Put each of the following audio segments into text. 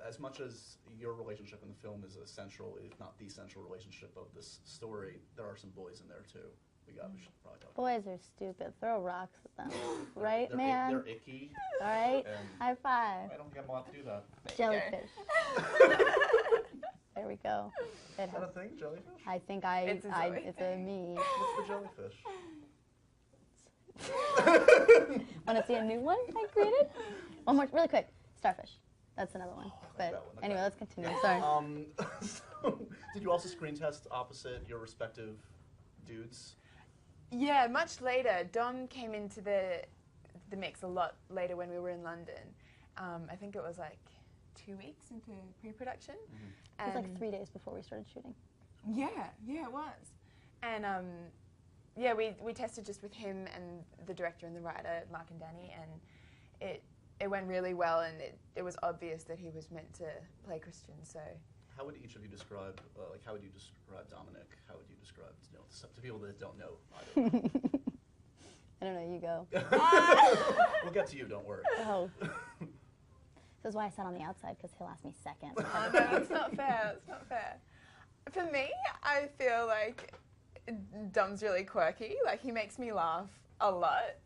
As much as your relationship in the film is a central, if not the central relationship of this story, there are some boys in there too. We should probably talk about. Boys are stupid. Throw rocks at them. Right, man? They're icky. All right? High five. I don't think I'm allowed to do that. Jellyfish. There we go. Is that a thing, jellyfish? I think it's a me. What's the jellyfish? Want to see a new one I created? One more, really quick. Starfish. That's another one. But that one, anyway, let's continue. Sorry. So, did you also screen test opposite your respective dudes? Yeah, much later. Dom came into the mix a lot later when we were in London. I think it was like 2 weeks into pre-production. It was like 3 days before we started shooting. Yeah, it was. And yeah, we tested just with him and the director and the writer, Mark and Danny, and it went really well, and it was obvious that he was meant to play Christian. So, how would each of you describe, how would you describe Dominic? How would you describe to people that don't know either? I don't know. You go. We'll get to you. Don't worry. Oh. This is why I sat on the outside, because he'll ask me second. Oh, no, that's not fair. That's not fair. For me, I feel like Dom's really quirky. Like, he makes me laugh a lot.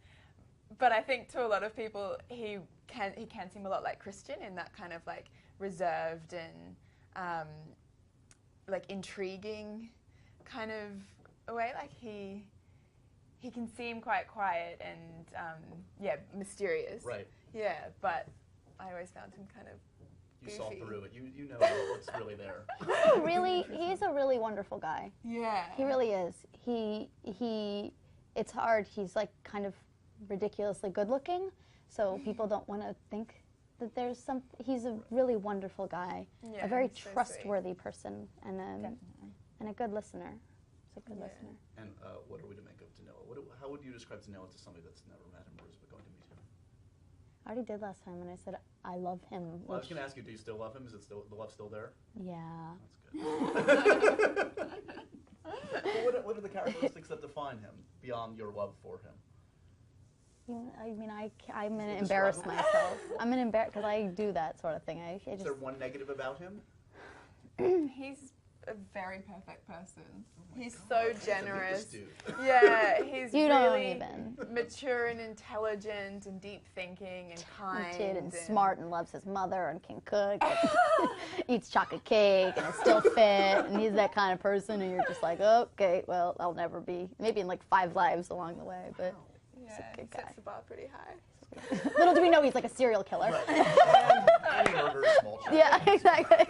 But I think to a lot of people, he can seem a lot like Christian in that kind of like reserved and like intriguing kind of way. Like he can seem quite quiet and yeah, mysterious. Right. Yeah, but I always found him kind of goofy. You saw through it. You know what's really there. He's a really wonderful guy. Yeah. He really is. It's hard. He's like kind of ridiculously good looking, so people don't want to think that there's some. He's a really wonderful guy, Yeah, a very so trustworthy person, and a good listener. He's a good listener. And what are we to make of Danilo? How would you describe Danilo to somebody that's never met him or is going to meet him? I already did last time when I said I love him. Well, I was going to ask you, do you still love him? Is it still the love still there? Yeah. That's good. Well, what are the characteristics that define him beyond your love for him? I mean, I'm gonna embarrass myself. I'm gonna embarrass because I do that sort of thing. Is there one negative about him? He's a very perfect person. He's God, so generous. Dude. Yeah, he's You don't really even. mature and intelligent and deep thinking and kind And smart and loves his mother and can cook. And eats chocolate cake and is still fit. And he's that kind of person, and you're just like, okay, well, I'll never be. Maybe in like 5 lives along the way, but. Yeah, He's a good guy. sets the bar pretty high. Little do we know he's like a serial killer. Right. And he murders small children. Yeah, exactly.